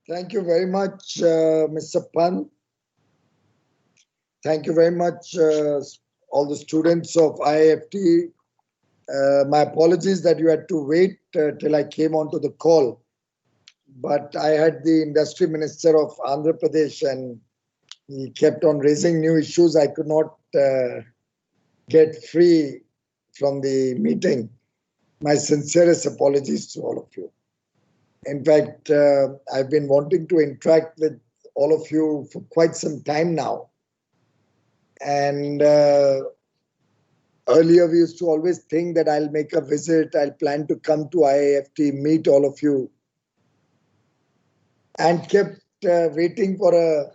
Thank you very much, Mr. Pant. Thank you very much, all the students of IIFT. My apologies that you had to wait till I came onto the call, but I had the industry minister of Andhra Pradesh and he kept on raising new issues. I could not get free from the meeting. My sincerest apologies to all of you. In fact, I've been wanting to interact with all of you for quite some time now. And earlier, we used to always think that I'll make a visit, I'll plan to come to IIFT, meet all of you, and kept waiting for a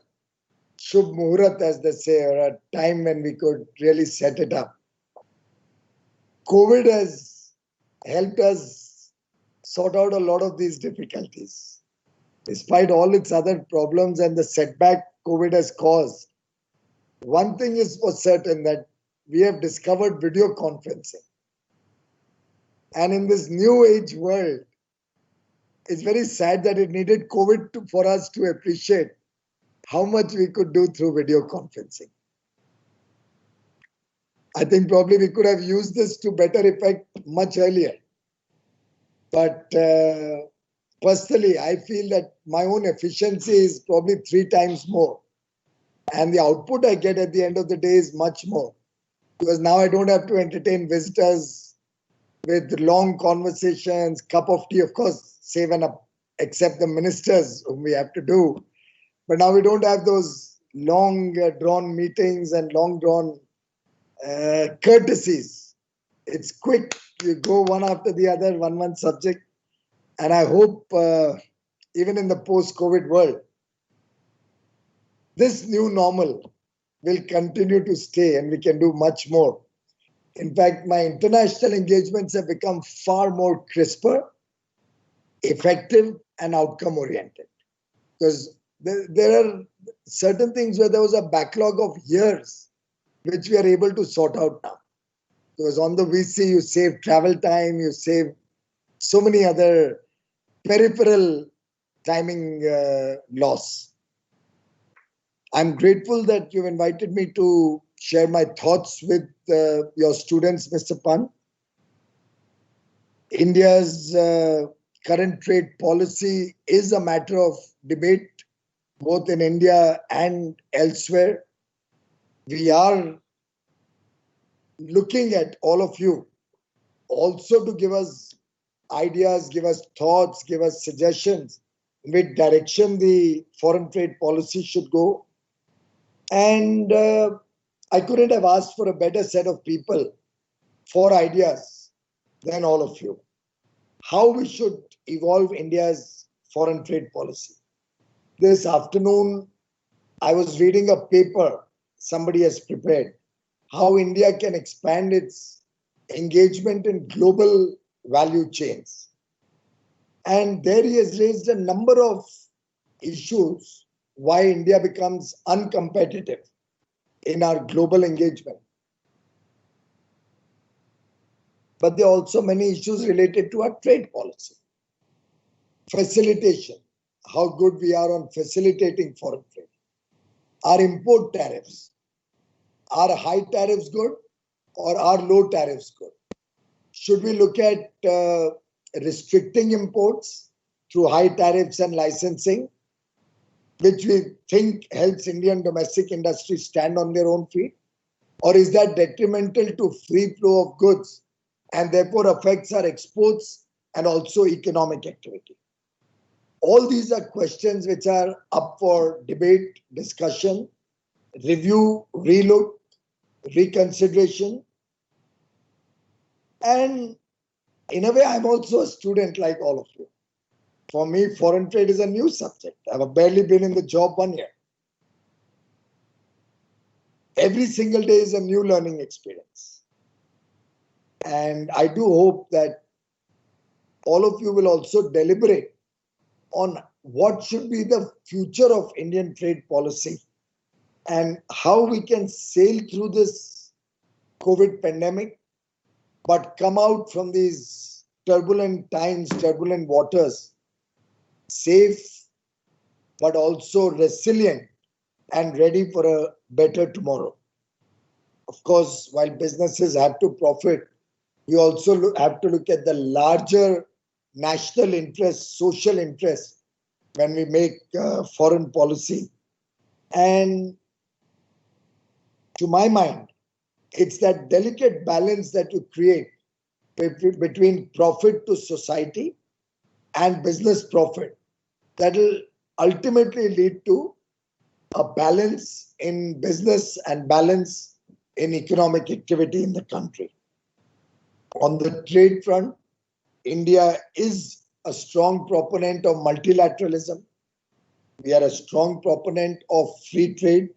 Shubh Muhurat, as they say, or a time when we could really set it up. COVID has helped us sort out a lot of these difficulties. Despite all its other problems and the setback COVID has caused, one thing is for certain that we have discovered video conferencing. And in this new age world, it's very sad that it needed COVID for us to appreciate how much we could do through video conferencing. I think probably we could have used this to better effect much earlier. But personally, I feel that my own efficiency is probably 3 times more. And the output I get at the end of the day is much more. Because now I don't have to entertain visitors with long conversations, cup of tea, of course, save and except the ministers whom we have to do. But now we don't have those long drawn meetings and long drawn courtesies. It's quick. You go one after the other, one subject. And I hope even in the post-COVID world, this new normal will continue to stay and we can do much more. In fact, my international engagements have become far more crisper, effective, and outcome-oriented. Because there are certain things where there was a backlog of years, which we are able to sort out now. Because on the VC, you save travel time, you save so many other peripheral timing loss. I'm grateful that you've invited me to share my thoughts with your students, Mr. Pant. India's current trade policy is a matter of debate, both in India and elsewhere. We are looking at all of you also to give us ideas, give us thoughts, give us suggestions in which direction the foreign trade policy should go. And I couldn't have asked for a better set of people for ideas than all of you. How we should evolve India's foreign trade policy. This afternoon, I was reading a paper somebody has prepared, how India can expand its engagement in global value chains. And there he has raised a number of issues why India becomes uncompetitive in our global engagement. But there are also many issues related to our trade policy. Facilitation, how good we are on facilitating foreign trade. Our import tariffs, are high tariffs good or are low tariffs good? Should we look at restricting imports through high tariffs and licensing, which we think helps Indian domestic industry stand on their own feet? Or is that detrimental to free flow of goods and therefore affects our exports and also economic activity? All these are questions which are up for debate, discussion, review, relook, reconsideration. And in a way, I'm also a student like all of you. For me, foreign trade is a new subject. I've barely been in the job 1 year. Every single day is a new learning experience. And I do hope that all of you will also deliberate on what should be the future of Indian trade policy and how we can sail through this COVID pandemic, but come out from these turbulent times, turbulent waters, safe, but also resilient and ready for a better tomorrow. Of course, while businesses have to profit, we also have to look at the larger national interest, social interest when we make foreign policy. And to my mind, it's that delicate balance that you create between profit to society and business profit that will ultimately lead to a balance in business and balance in economic activity in the country. On the trade front, India is a strong proponent of multilateralism. We are a strong proponent of free trade.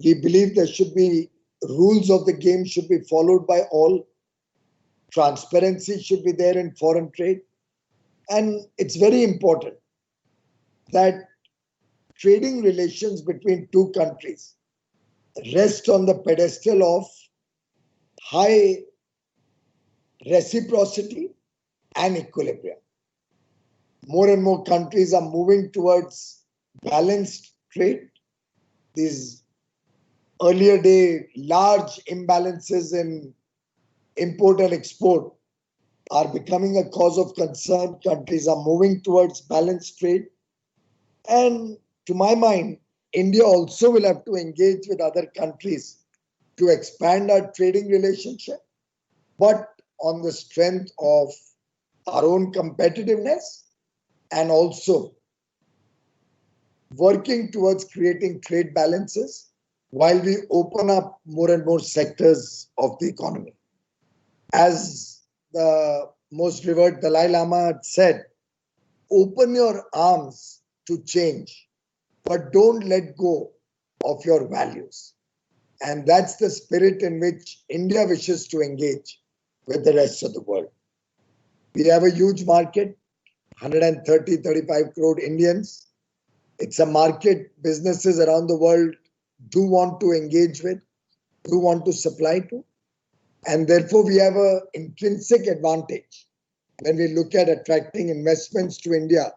We believe there should be rules of the game should be followed by all. Transparency should be there in foreign trade. And it's very important that trading relations between two countries rest on the pedestal of high reciprocity and equilibrium. More and more countries are moving towards balanced trade. These earlier day large imbalances in import and export are becoming a cause of concern. Countries are moving towards balanced trade. And to my mind, India also will have to engage with other countries to expand our trading relationship, but on the strength of our own competitiveness and also working towards creating trade balances while we open up more and more sectors of the economy. As the most revered Dalai Lama said, open your arms to change, but don't let go of your values. And that's the spirit in which India wishes to engage with the rest of the world. We have a huge market, 35 crore Indians. It's a market businesses around the world do want to engage with, do want to supply to. And therefore, we have an intrinsic advantage when we look at attracting investments to India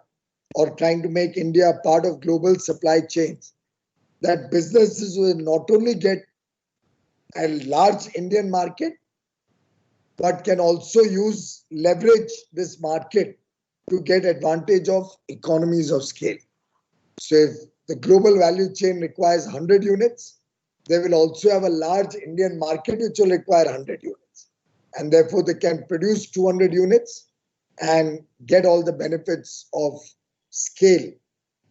or trying to make India a part of global supply chains, that businesses will not only get a large Indian market, but can also leverage this market to get advantage of economies of scale. So if the global value chain requires 100 units, they will also have a large Indian market which will require 100 units. And therefore, they can produce 200 units and get all the benefits of scale,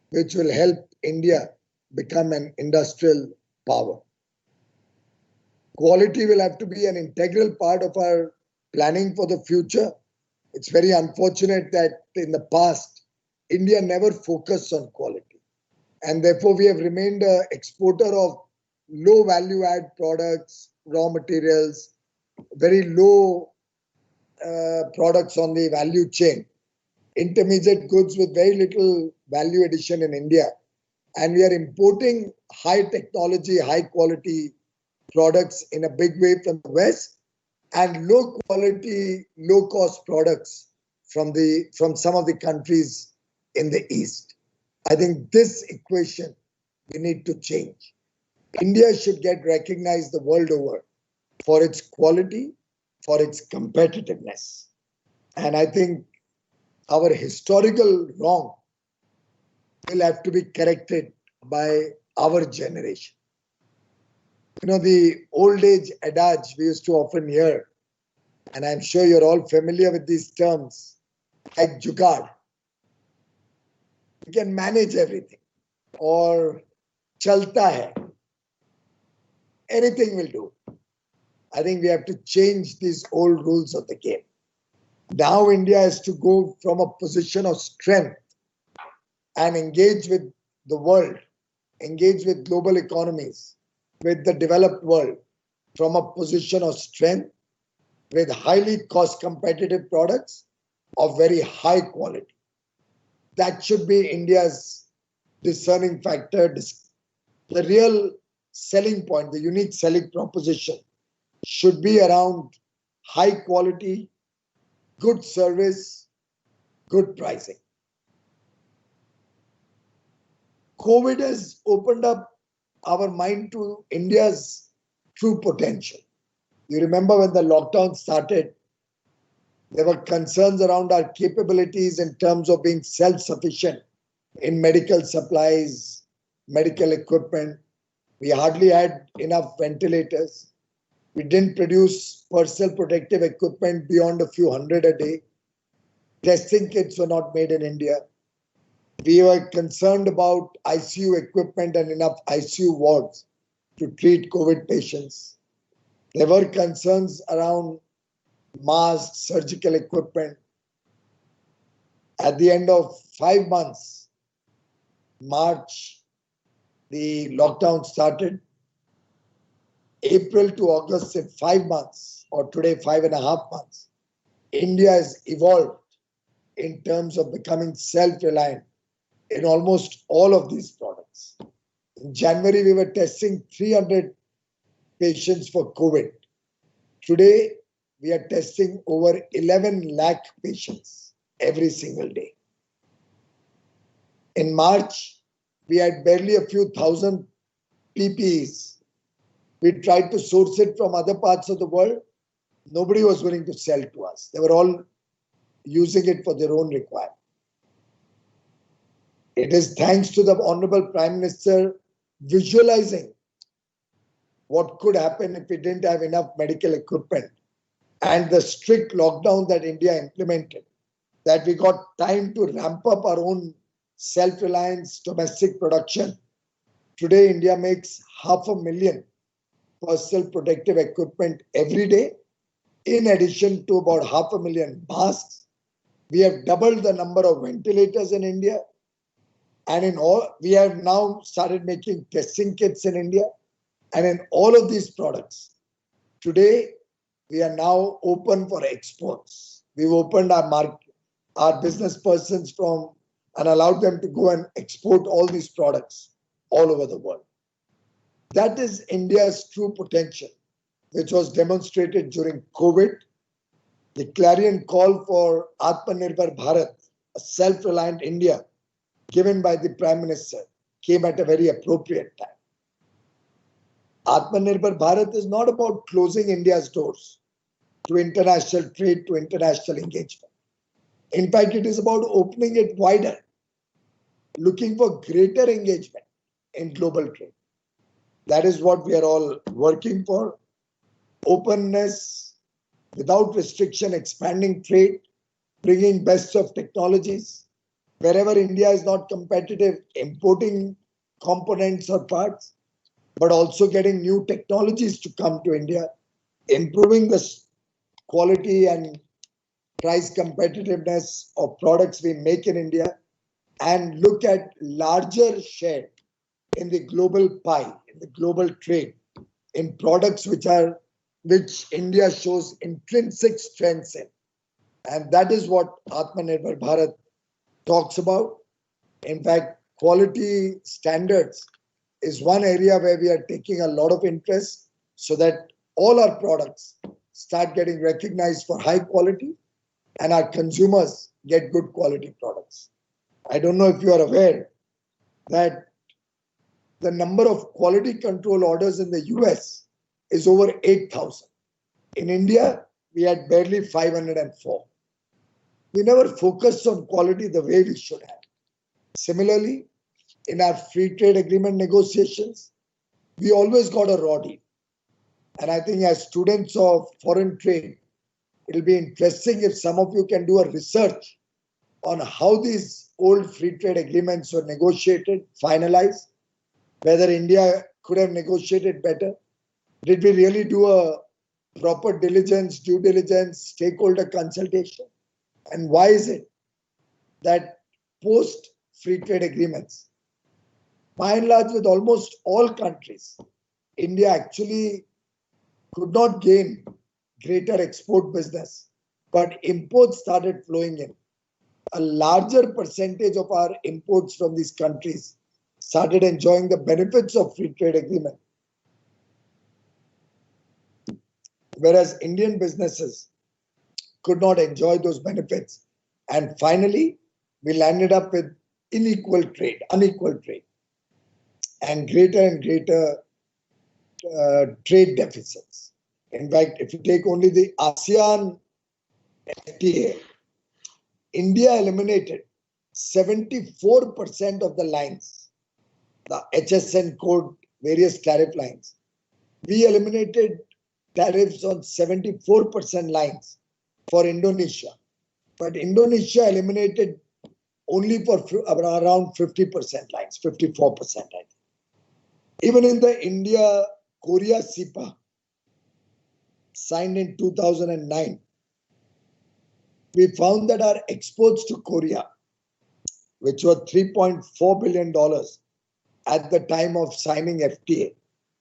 which will help India become an industrial power. Quality will have to be an integral part of our planning for the future. It's very unfortunate that in the past, India never focused on quality. And therefore, we have remained an exporter of low value add products, raw materials, very low products on the value chain, intermediate goods with very little value addition in India. And we are importing high technology, high quality products in a big way from the West and low quality, low cost products from some of the countries in the East. I think this equation we need to change. India should get recognized the world over for its quality, for its competitiveness. And I think our historical wrong will have to be corrected by our generation. You know, the old age adage we used to often hear, and I'm sure you're all familiar with these terms, like jugaad. You can manage everything, or chalta hai. Anything will do. I think we have to change these old rules of the game. Now India has to go from a position of strength and engage with the world, engage with global economies, with the developed world from a position of strength with highly cost competitive products of very high quality. That should be India's discerning factor. The real selling point, the unique selling proposition should be around high quality, good service, good pricing. COVID has opened up our mind to India's true potential. You remember when the lockdown started, there were concerns around our capabilities in terms of being self-sufficient in medical supplies, medical equipment. We hardly had enough ventilators. We didn't produce personal protective equipment beyond a few hundred a day. Testing kits were not made in India. We were concerned about ICU equipment and enough ICU wards to treat COVID patients. There were concerns around masks, surgical equipment. At the end of 5 months, March, the lockdown started. April to August, in 5 months, or today 5.5 months, India has evolved in terms of becoming self-reliant in almost all of these products. In January, we were testing 300 patients for COVID. Today, we are testing over 11 lakh patients every single day. In March, we had barely a few thousand PPEs. We tried to source it from other parts of the world. Nobody was willing to sell to us. They were all using it for their own requirement. It is thanks to the Honorable Prime Minister visualizing what could happen if we didn't have enough medical equipment and the strict lockdown that India implemented, that we got time to ramp up our own self-reliance, domestic production. Today, India makes 500,000 personal protective equipment every day, in addition to about 500,000 masks. We have doubled the number of ventilators in India. And in all, we have now started making testing kits in India. And in all of these products, today, we are now open for exports. We've opened our market, our business persons and allowed them to go and export all these products all over the world. That is India's true potential, which was demonstrated during COVID. The clarion call for Atmanirbhar Bharat, a self-reliant India, given by the Prime Minister, came at a very appropriate time. Atmanirbhar Bharat is not about closing India's doors to international trade, to international engagement. In fact, it is about opening it wider, looking for greater engagement in global trade. That is what we are all working for. Openness, without restriction, expanding trade, bringing best of technologies. Wherever India is not competitive, importing components or parts, but also getting new technologies to come to India, improving the quality and price competitiveness of products we make in India, and look at larger share in the global pie, in the global trade, in products which India shows intrinsic strengths in. And that is what Atmanirbhar Bharat talks about. In fact, quality standards is one area where we are taking a lot of interest so that all our products start getting recognized for high quality and our consumers get good quality products. I don't know if you are aware that the number of quality control orders in the US is over 8,000. In India, we had barely 504. We never focused on quality the way we should have. Similarly, in our free trade agreement negotiations, we always got a raw deal. And I think as students of foreign trade, it'll be interesting if some of you can do a research on how these old free trade agreements were negotiated, finalized, whether India could have negotiated better. Did we really do a proper diligence, due diligence, stakeholder consultation? And why is it that post-free trade agreements, by and large with almost all countries, India actually could not gain greater export business, but imports started flowing in. A larger percentage of our imports from these countries started enjoying the benefits of free trade agreement. Whereas Indian businesses could not enjoy those benefits. And finally, we landed up with unequal trade. and greater trade deficits. In fact, if you take only the ASEAN FTA, India eliminated 74% of the lines, the HSN code, various tariff lines. We eliminated tariffs on 74% lines for Indonesia. But Indonesia eliminated only for around 50% lines, 54%. I think. Even in the India-Korea CEPA, signed in 2009, we found that our exports to Korea, which were $3.4 billion at the time of signing FTA,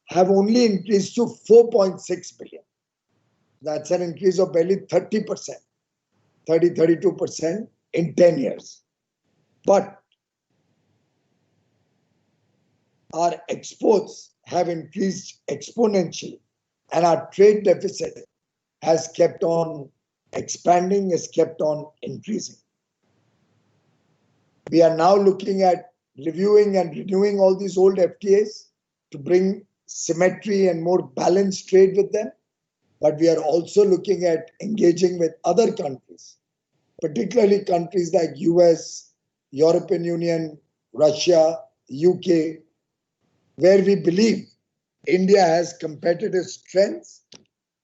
have only increased to 4.6 billion. That's an increase of barely 30%, 32% in 10 years. But our exports have increased exponentially, and our trade deficit has kept on expanding, has kept on increasing. We are now looking at reviewing and renewing all these old FTAs to bring symmetry and more balanced trade with them. But we are also looking at engaging with other countries, particularly countries like US, European Union, Russia, UK, where we believe India has competitive strengths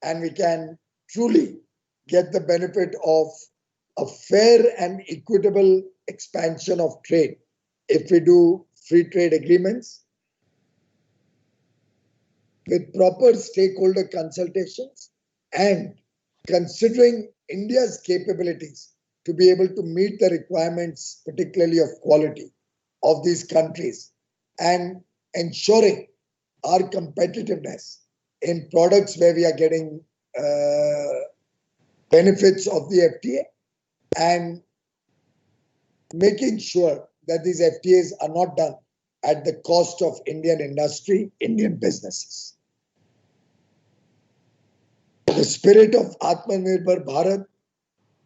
and we can truly get the benefit of a fair and equitable expansion of trade if we do free trade agreements with proper stakeholder consultations and considering India's capabilities to be able to meet the requirements, particularly of quality, of these countries, and ensuring our competitiveness in products where we are getting benefits of the FTA, and making sure that these FTAs are not done at the cost of Indian industry, Indian businesses. The spirit of Atmanirbhar Bharat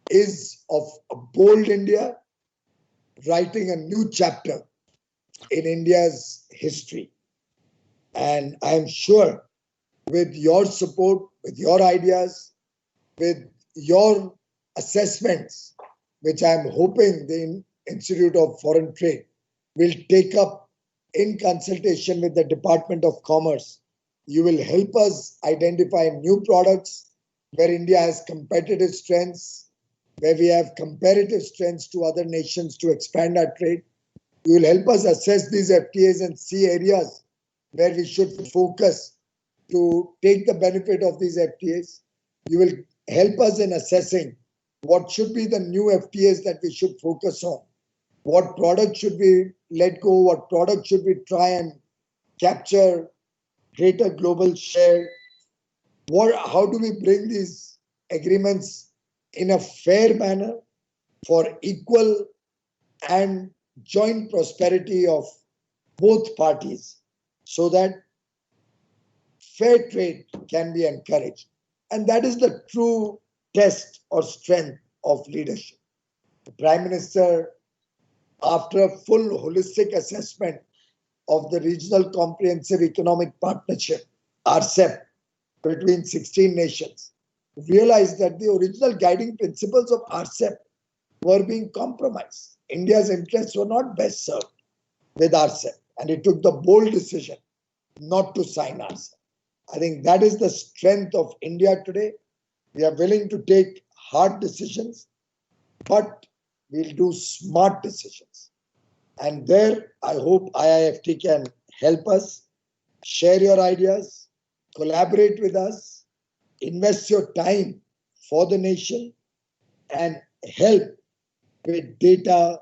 is of a bold India writing a new chapter in India's history. And I am sure with your support, with your ideas, with your assessments, which I am hoping the Institute of Foreign Trade will take up in consultation with the Department of Commerce, you will help us identify new products where India has competitive strengths, where we have comparative strengths to other nations to expand our trade. You will help us assess these FTAs and see areas where we should focus to take the benefit of these FTAs. You will help us in assessing what should be the new FTAs that we should focus on. What product should we let go? What product should we try and capture greater global share? How do we bring these agreements in a fair manner for equal and joint prosperity of both parties so that fair trade can be encouraged? And that is the true test or strength of leadership. The Prime Minister, after a full holistic assessment of the Regional Comprehensive Economic Partnership, RCEP, between 16 nations, realized that the original guiding principles of RCEP were being compromised. India's interests were not best served with RCEP, and he took the bold decision not to sign RCEP. I think that is the strength of India today. We are willing to take hard decisions, but we'll do smart decisions. And there, I hope IIFT can help us, share your ideas, collaborate with us, invest your time for the nation, and help with data,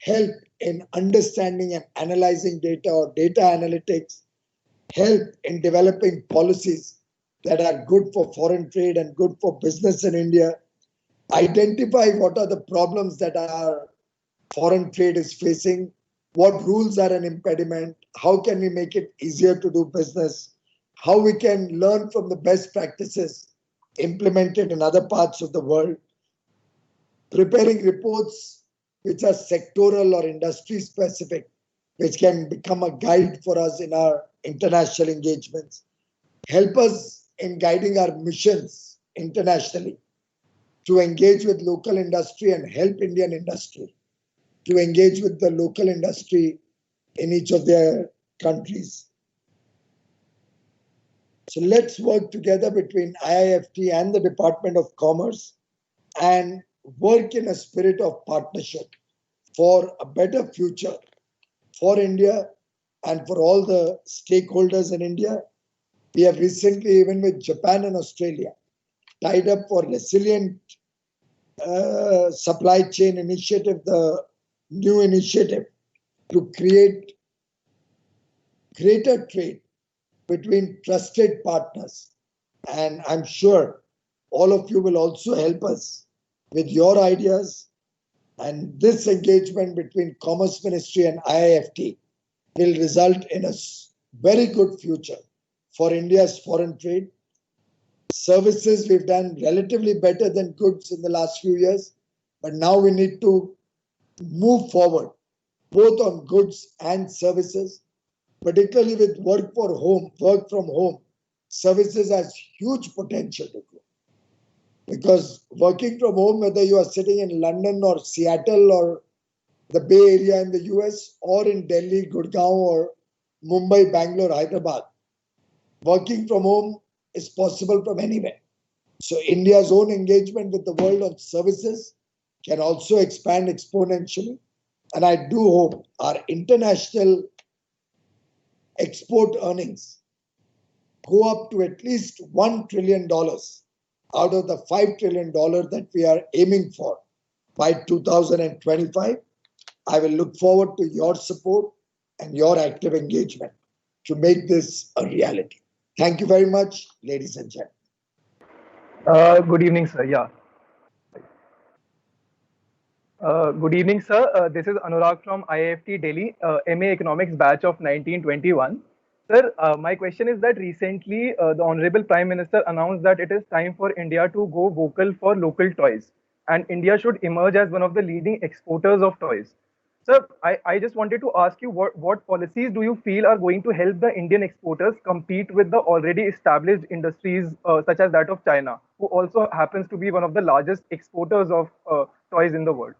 help in understanding and analyzing data or data analytics, help in developing policies that are good for foreign trade and good for business in India, identify what are the problems that our foreign trade is facing, what rules are an impediment, how can we make it easier to do business, how we can learn from the best practices implemented in other parts of the world, preparing reports which are sectoral or industry specific which can become a guide for us in our international engagements, help us in guiding our missions internationally, to engage with local industry and help Indian industry to engage with the local industry in each of their countries. So let's work together between IIFT and the Department of Commerce and work in a spirit of partnership for a better future for India and for all the stakeholders in India. We have recently, even with Japan and Australia, tied up for resilient supply chain initiative, the new initiative to create greater trade between trusted partners. And I'm sure all of you will also help us with your ideas. And this engagement between Commerce Ministry and IIFT will result in a very good future for India's foreign trade. Services, we've done relatively better than goods in the last few years, but now we need to move forward both on goods and services, particularly with work from home. Services has huge potential to grow. Because working from home, whether you are sitting in London or Seattle or the Bay Area in the US or in Delhi, Gurgaon or Mumbai, Bangalore, Hyderabad, working from home is possible from anywhere. So India's own engagement with the world on services can also expand exponentially. And I do hope our international export earnings go up to at least $1 trillion out of the $5 trillion that we are aiming for by 2025. I will look forward to your support and your active engagement to make this a reality. Thank you very much, ladies and gentlemen. Good evening, sir. Yeah. Good evening, sir. This is Anurag from IIFT Delhi, MA Economics batch of 1921. Sir, my question is that recently the Honorable Prime Minister announced that it is time for India to go vocal for local toys, and India should emerge as one of the leading exporters of toys. Sir, I just wanted to ask you what policies do you feel are going to help the Indian exporters compete with the already established industries such as that of China, who also happens to be one of the largest exporters of toys in the world?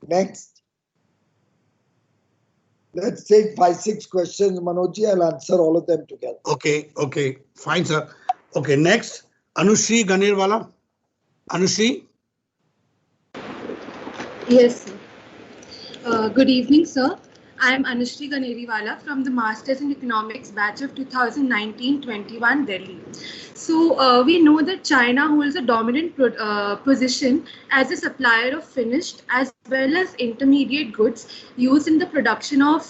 Next. Let's take 5-6 questions, Manojji. I'll answer all of them together. Okay, fine, sir. Okay, next, Anushri Ganirwala. Anushri? Yes, sir. Good evening, sir. I am Anushri Ganeriwala from the Masters in Economics batch of 2019-21 Delhi. So we know that China holds a dominant position as a supplier of finished as well as intermediate goods used in the production of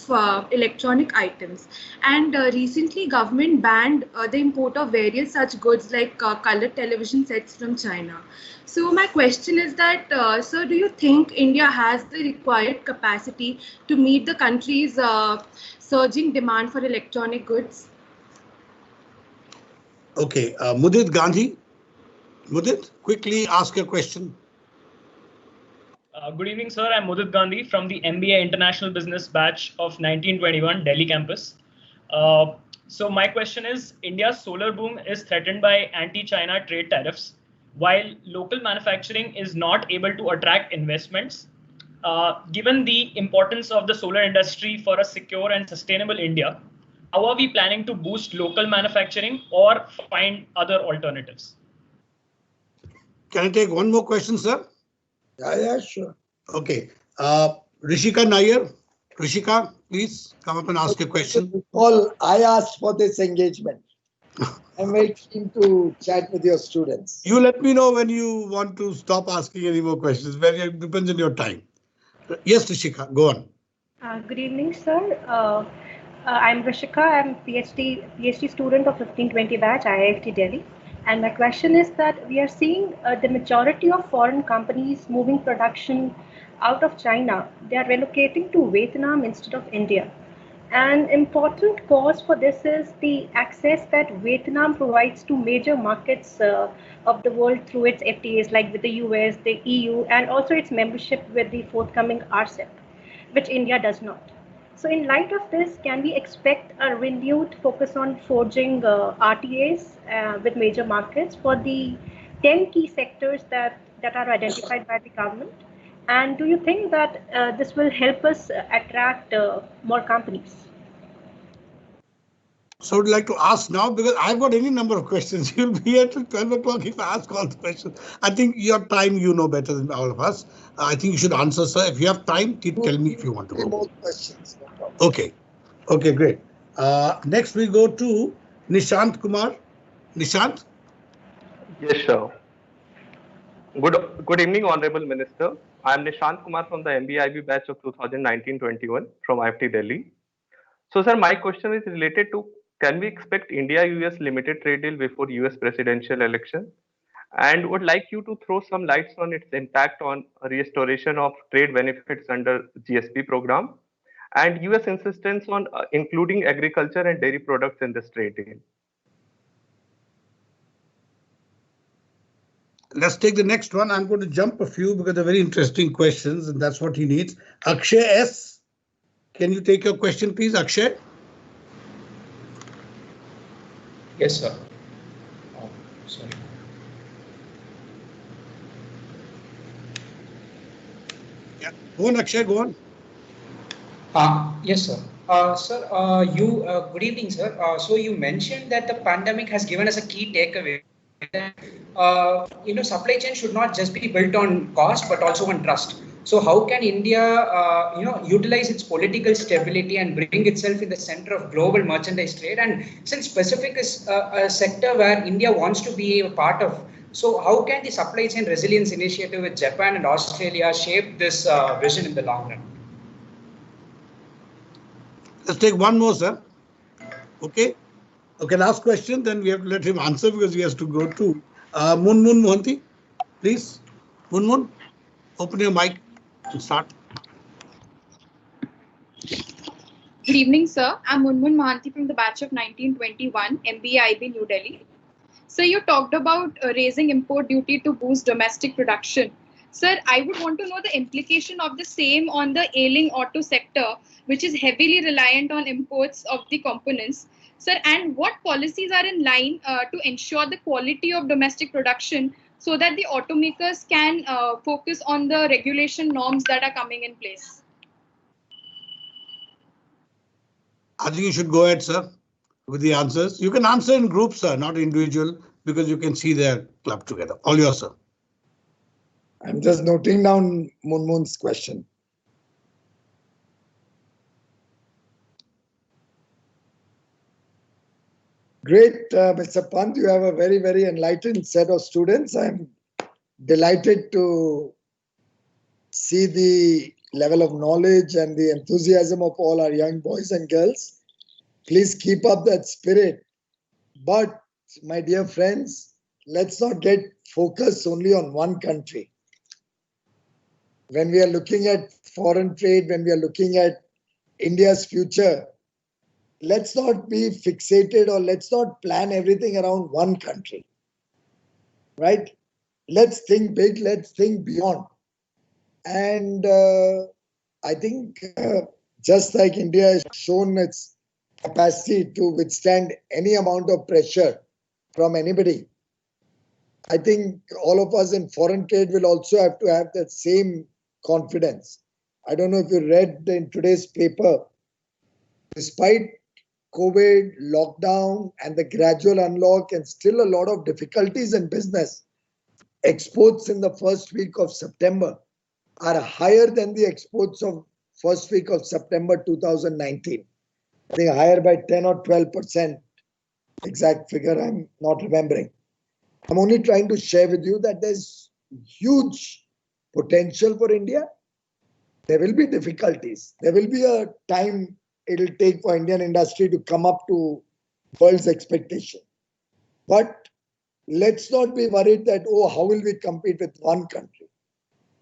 electronic items. And recently government banned the import of various such goods like colored television sets from China. So my question is that, sir, do you think India has the required capacity to meet the country's surging demand for electronic goods? Okay, Mudit Gandhi. Mudit, quickly ask your question. Good evening, sir. I'm Mudit Gandhi from the MBA International Business batch of 1921 Delhi campus. So my question is, India's solar boom is threatened by anti-China trade tariffs, while local manufacturing is not able to attract investments. Given the importance of the solar industry for a secure and sustainable India, how are we planning to boost local manufacturing or find other alternatives? Can I take one more question, sir? Yeah, sure. Okay. Rishika Nair. Rishika, please come up and ask your question. Paul, I asked for this engagement. I'm very keen to chat with your students. You let me know when you want to stop asking any more questions. It depends on your time. Yes, Rishika, go on. Good evening, sir. I'm Rishika. I'm a PhD student of 1520 batch, IIFT Delhi. And my question is that we are seeing the majority of foreign companies moving production out of China. They are relocating to Vietnam instead of India. An important cause for this is the access that Vietnam provides to major markets of the world through its FTAs, like with the US, the EU, and also its membership with the forthcoming RCEP, which India does not. So in light of this, can we expect a renewed focus on forging RTAs with major markets for the 10 key sectors that are identified by the government? And do you think that this will help us attract more companies? So I would like to ask now, because I've got any number of questions. You'll be here till 12 o'clock if I ask all the questions. I think your time you know better than all of us. I think you should answer, sir. If you have time, tell me if you want to go. More questions. Okay. Okay, great. Next we go to Nishant Kumar. Nishant? Yes, sir. Good evening, Honorable Minister. I am Nishant Kumar from the MBIB batch of 2019-21 from IFT Delhi. So, sir, my question is related to, can we expect India-US limited trade deal before US presidential election? And would like you to throw some lights on its impact on restoration of trade benefits under GSP program and US insistence on including agriculture and dairy products in this trade deal. Let's take the next one. I'm going to jump a few because they're very interesting questions and that's what he needs. Akshay S. Can you take your question, please, Akshay? Yes, sir. Sorry. Yeah. Go on, Akshay, go on. Yes, sir. Sir, good evening, sir. So you mentioned that the pandemic has given us a key takeaway. Supply chain should not just be built on cost, but also on trust. So how can India, utilize its political stability and bring itself in the center of global merchandise trade? And since Pacific is a sector where India wants to be a part of, so how can the supply chain resilience initiative with Japan and Australia shape this vision in the long run? Let's take one more, sir. Okay. Okay, last question, then we have to let him answer because he has to go too. Munmun Mohanty, please. Munmun, open your mic and start. Good evening, sir. I'm Munmun Mohanty from the batch of 1921, MBIB, New Delhi. So you talked about raising import duty to boost domestic production. Sir, I would want to know the implication of the same on the ailing auto sector, which is heavily reliant on imports of the components. Sir, and what policies are in line to ensure the quality of domestic production so that the automakers can focus on the regulation norms that are coming in place? I think you should go ahead, sir, with the answers. You can answer in groups, sir, not individual, because you can see their club together. All yours, sir. I'm just noting down Munmun's question. Great, Mr. Pant, you have a very, very enlightened set of students. I'm delighted to see the level of knowledge and the enthusiasm of all our young boys and girls. Please keep up that spirit. But, my dear friends, let's not get focused only on one country. When we are looking at foreign trade, when we are looking at India's future, let's not be fixated or let's not plan everything around one country, right? Let's think big, let's think beyond. And I think just like India has shown its capacity to withstand any amount of pressure from anybody, I think all of us in foreign trade will also have to have that same confidence. I don't know if you read in today's paper, despite COVID, lockdown, and the gradual unlock, and still a lot of difficulties in business, exports in the first week of September are higher than the exports of first week of September 2019. I think higher by 10 or 12%. Exact figure I'm not remembering. I'm only trying to share with you that there's huge potential for India. There will be difficulties. There will be a time it'll take for Indian industry to come up to world's expectation. But let's not be worried that, oh, how will we compete with one country?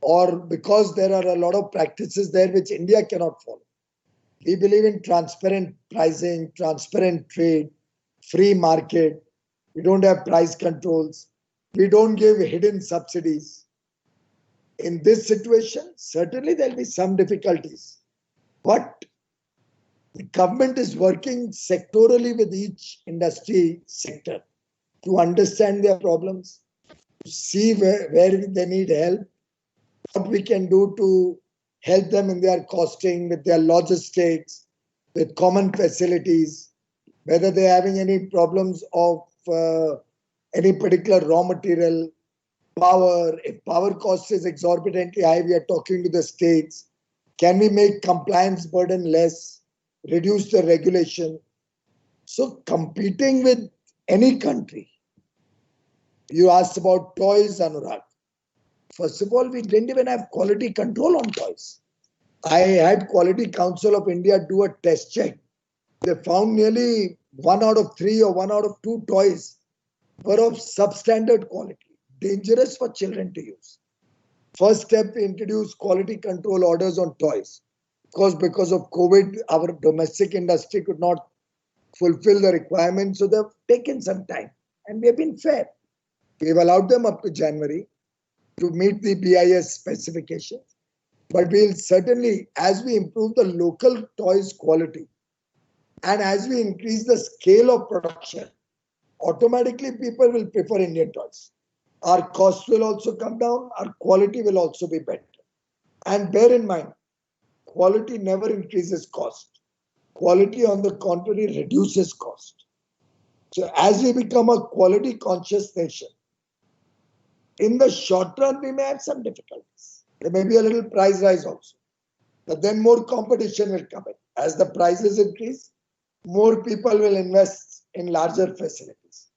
Or because there are a lot of practices there which India cannot follow. We believe in transparent pricing, transparent trade, free market. We don't have price controls. We don't give hidden subsidies. In this situation, certainly there'll be some difficulties, but the government is working sectorally with each industry sector to understand their problems, to see where they need help, what we can do to help them in their costing, with their logistics, with common facilities, whether they're having any problems of any particular raw material, power. If power cost is exorbitantly high, we are talking to the states. Can we make compliance burden less, reduce the regulation? So competing with any country. You asked about toys, Anurag. First of all, we didn't even have quality control on toys. I had Quality Council of India do a test check. They found nearly 1 out of 3 or 1 out of 2 toys were of substandard quality, dangerous for children to use. First step, we introduced quality control orders on toys. Because of COVID, our domestic industry could not fulfill the requirements, so they've taken some time. And we have been fair. We've allowed them up to January to meet the BIS specifications. But we'll certainly, as we improve the local toys quality and as we increase the scale of production, automatically people will prefer Indian toys. Our costs will also come down, our quality will also be better. And bear in mind, quality never increases cost. Quality, on the contrary, reduces cost. So as we become a quality conscious nation, in the short run, we may have some difficulties. There may be a little price rise also. But then more competition will come in. As the prices increase, more people will invest in larger facilities.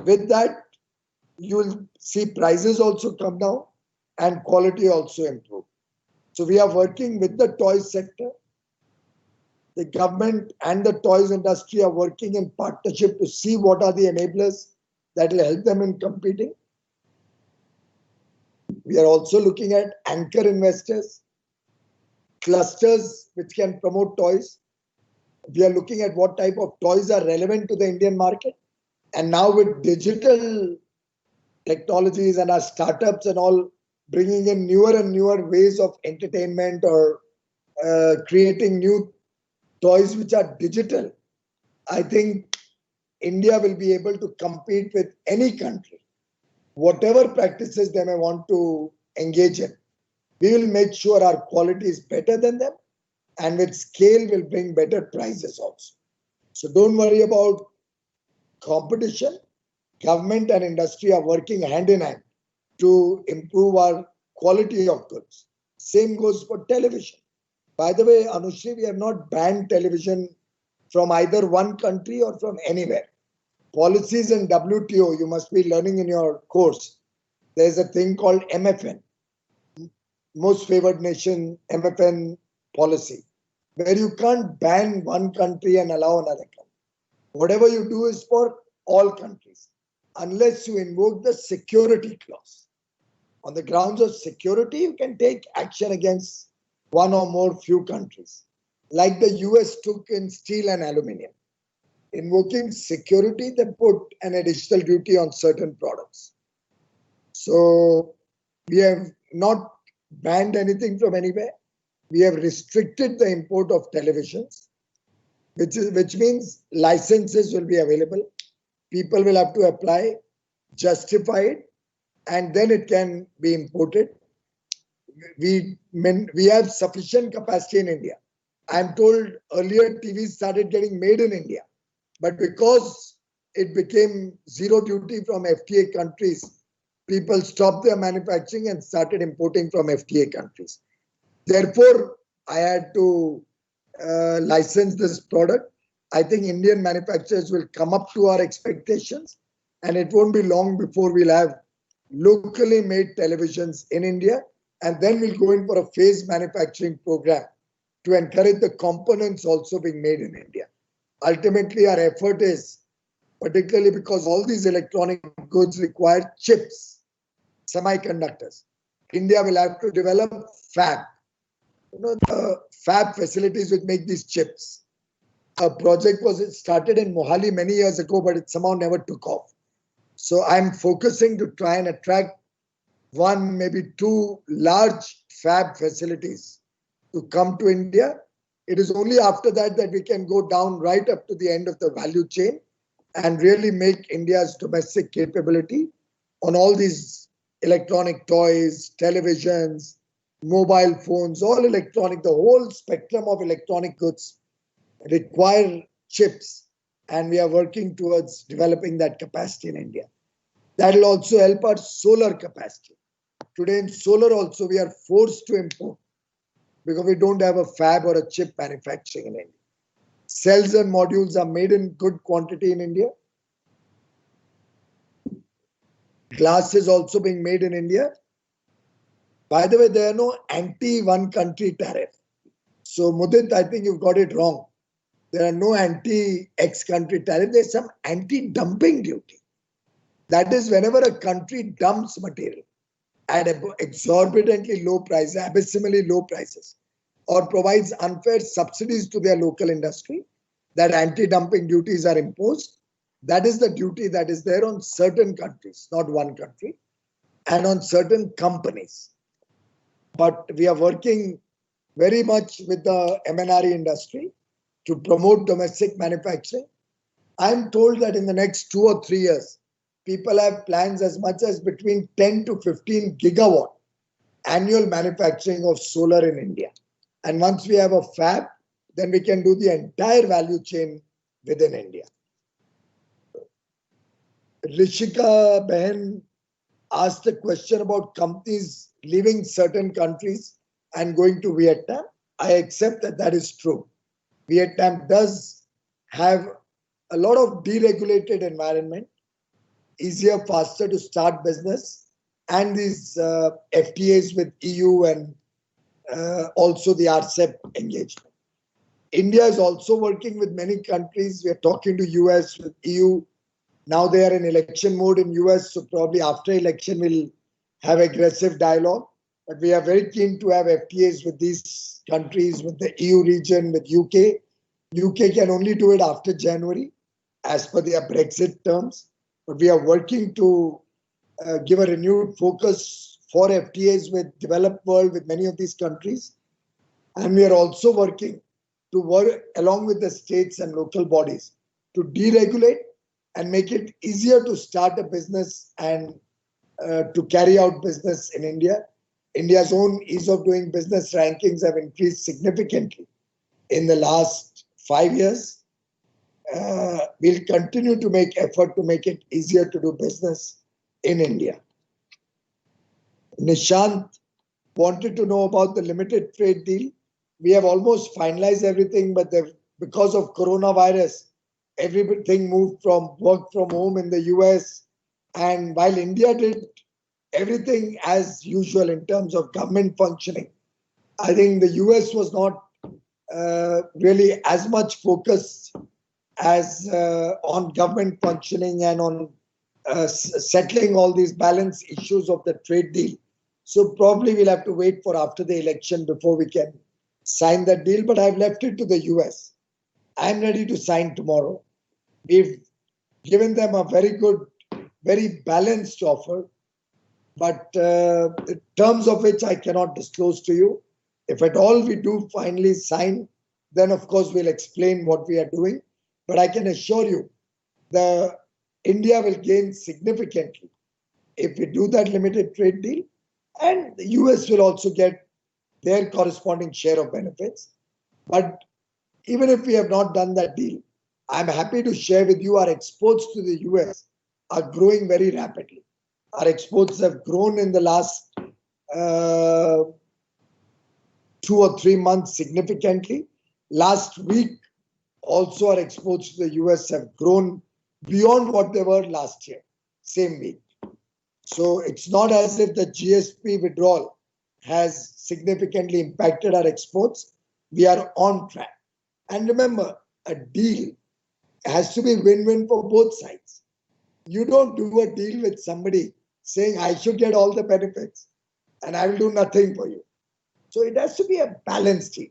With that, you will see prices also come down and quality also improve. So we are working with the toys sector. The government and the toys industry are working in partnership to see what are the enablers that will help them in competing. We are also looking at anchor investors, clusters which can promote toys. We are looking at what type of toys are relevant to the Indian market. And now with digital technologies and our startups and all bringing in newer and newer ways of entertainment or creating new toys which are digital, I think India will be able to compete with any country. Whatever practices they may want to engage in, we will make sure our quality is better than them, and with scale will bring better prices also. So don't worry about competition. Government and industry are working hand in hand to improve our quality of goods. Same goes for television. By the way, Anushri, we have not banned television from either one country or from anywhere. Policies in WTO, you must be learning in your course. There's a thing called MFN, Most Favored Nation MFN policy, where you can't ban one country and allow another country. Whatever you do is for all countries, unless you invoke the security clause. On the grounds of security, you can take action against one or more few countries, like the US took in steel and aluminium. Invoking security, they put an additional duty on certain products. So we have not banned anything from anywhere. We have restricted the import of televisions, which means licenses will be available. People will have to apply, justify it, and then it can be imported. We have sufficient capacity in India. I'm told earlier TVs started getting made in India, but because it became zero duty from FTA countries, people stopped their manufacturing and started importing from FTA countries. Therefore, I had to license this product. I think Indian manufacturers will come up to our expectations, and it won't be long before we'll have locally made televisions in India, and then we'll go in for a phased manufacturing program to encourage the components also being made in India. Ultimately, our effort is, particularly because all these electronic goods require chips, semiconductors. India will have to develop fab. the fab facilities which make these chips. A project was started in Mohali many years ago, but it somehow never took off. So I'm focusing to try and attract one, maybe two large fab facilities to come to India. It is only after that that we can go down right up to the end of the value chain and really make India's domestic capability on all these electronic toys, televisions, mobile phones, all electronic, the whole spectrum of electronic goods require chips, and we are working towards developing that capacity in India. That will also help our solar capacity. Today in solar also we are forced to import because we don't have a fab or a chip manufacturing in India. Cells and modules are made in good quantity in India. Glass is also being made in India. By the way, there are no anti-one country tariff. So Mudit, I think you've got it wrong. There are no anti-X country tariff. There's some anti-dumping duty. That is whenever a country dumps material at exorbitantly low prices, abysmally low prices, or provides unfair subsidies to their local industry, that anti-dumping duties are imposed. That is the duty that is there on certain countries, not one country, and on certain companies. But we are working very much with the MNRE industry to promote domestic manufacturing. I'm told that in the next 2 or 3 years, people have plans as much as between 10 to 15 gigawatt annual manufacturing of solar in India. And once we have a fab, then we can do the entire value chain within India. Rishika Behan asked a question about companies leaving certain countries and going to Vietnam. I accept that that is true. Vietnam does have a lot of deregulated environment, easier, faster to start business, and these FTAs with EU and also the RCEP engagement. India is also working with many countries. We are talking to US, with EU. Now they are in election mode in US, so probably after election we'll have aggressive dialogue. But we are very keen to have FTAs with these countries, with the EU region, with UK. UK can only do it after January, as per their Brexit terms. But we are working to give a renewed focus for FTAs with developed world, with many of these countries. And we are also working to work along with the states and local bodies to deregulate and make it easier to start a business and to carry out business in India. India's own ease of doing business rankings have increased significantly in the last 5 years. We'll continue to make effort to make it easier to do business in India. Nishant wanted to know about the limited trade deal. We have almost finalized everything, but because of coronavirus, everything moved from work from home in the US. And while India did everything as usual in terms of government functioning, I think the US was not really as much focused as on government functioning and on settling all these balance issues of the trade deal. So probably we'll have to wait for after the election before we can sign that deal, but I've left it to the US. I'm ready to sign tomorrow. We've given them a very good, very balanced offer, but the terms of which I cannot disclose to you. If at all we do finally sign, then of course we'll explain what we are doing. But I can assure you, India will gain significantly if we do that limited trade deal, and the US will also get their corresponding share of benefits. But even if we have not done that deal, I'm happy to share with you our exports to the US are growing very rapidly. Our exports have grown in the last 2 or 3 months significantly. Last week, also our exports to the US have grown beyond what they were last year, same week. So it's not as if the GSP withdrawal has significantly impacted our exports. We are on track. And remember, a deal has to be win-win for both sides. You don't do a deal with somebody saying, I should get all the benefits and I will do nothing for you. So it has to be a balanced deal.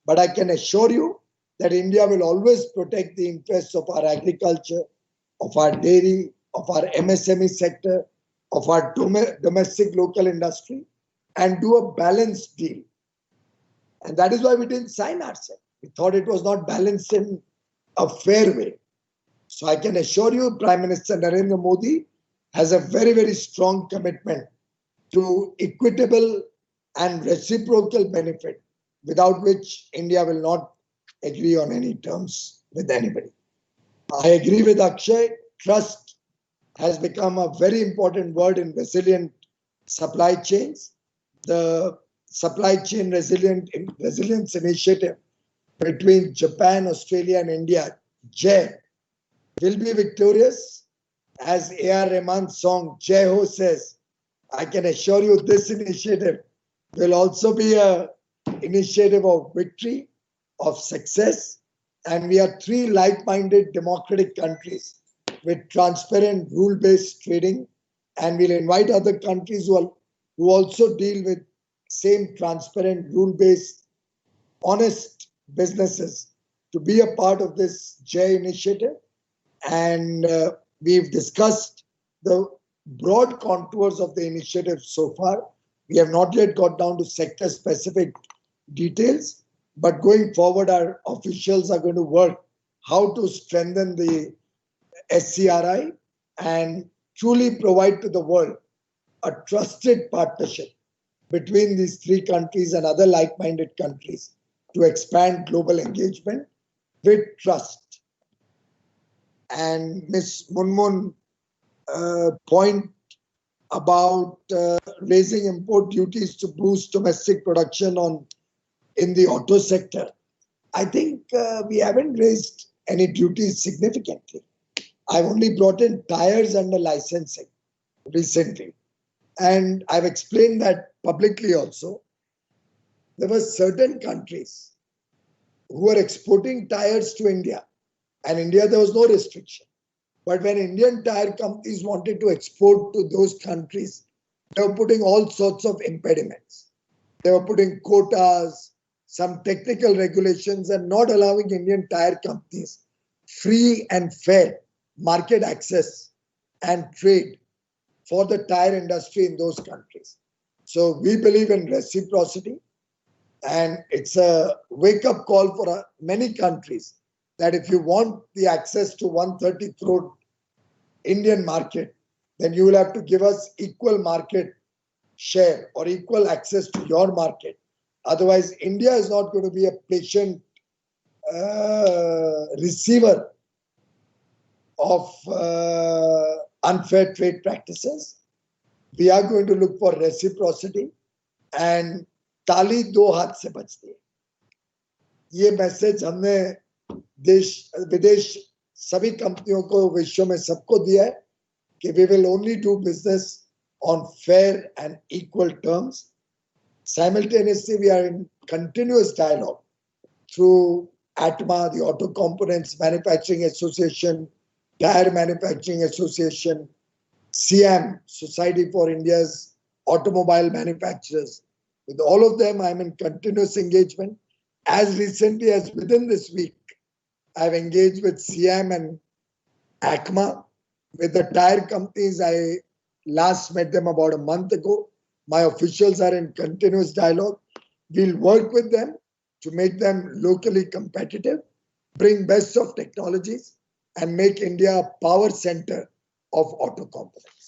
But I can assure you that India will always protect the interests of our agriculture, of our dairy, of our MSME sector, of our domestic local industry, and do a balanced deal. And that is why we didn't sign RCEP. We thought it was not balanced in a fair way. So I can assure you, Prime Minister Narendra Modi has a very, very strong commitment to equitable and reciprocal benefit, without which India will not agree on any terms with anybody. I agree with Akshay. Trust has become a very important word in resilient supply chains. The supply chain resilience initiative between Japan, Australia, and India, JAI, will be victorious. As A.R. Rahman's song Jai Ho says, I can assure you this initiative will also be an initiative of victory, of success. And we are three like-minded democratic countries with transparent rule-based trading. And we'll invite other countries who also deal with same transparent rule-based honest businesses to be a part of this JAI initiative. And we've discussed the broad contours of the initiative so far. We have not yet got down to sector-specific details, but going forward, our officials are going to work how to strengthen the SCRI and truly provide to the world a trusted partnership between these three countries and other like-minded countries to expand global engagement with trust. And Ms. Munmun point about raising import duties to boost domestic production in the auto sector. I think we haven't raised any duties significantly. I've only brought in tires under licensing recently. And I've explained that publicly also. There were certain countries who were exporting tires to India. And India, there was no restriction. But when Indian tire companies wanted to export to those countries, they were putting all sorts of impediments. They were putting quotas, some technical regulations, and not allowing Indian tire companies free and fair market access and trade for the tire industry in those countries. So we believe in reciprocity, and it's a wake-up call for many countries that if you want the access to 130 crore Indian market, then you will have to give us equal market share or equal access to your market. Otherwise, India is not going to be a patient receiver of unfair trade practices. We are going to look for reciprocity, and ताली दो हाथ से बजती है. ये message हमने देश विदेश सभी कंपनियों को विश्व में सबको दिया है कि we will only do business on fair and equal terms. Simultaneously, we are in continuous dialogue through ATMA, the Auto Components Manufacturing Association, Tire Manufacturing Association, SIAM, Society for India's Automobile Manufacturers. With all of them, I'm in continuous engagement. As recently as within this week, I've engaged with SIAM and ACMA. With the tire companies, I last met them about a month ago. My officials are in continuous dialogue. We'll work with them to make them locally competitive, bring best of technologies, and make India a power center of auto components.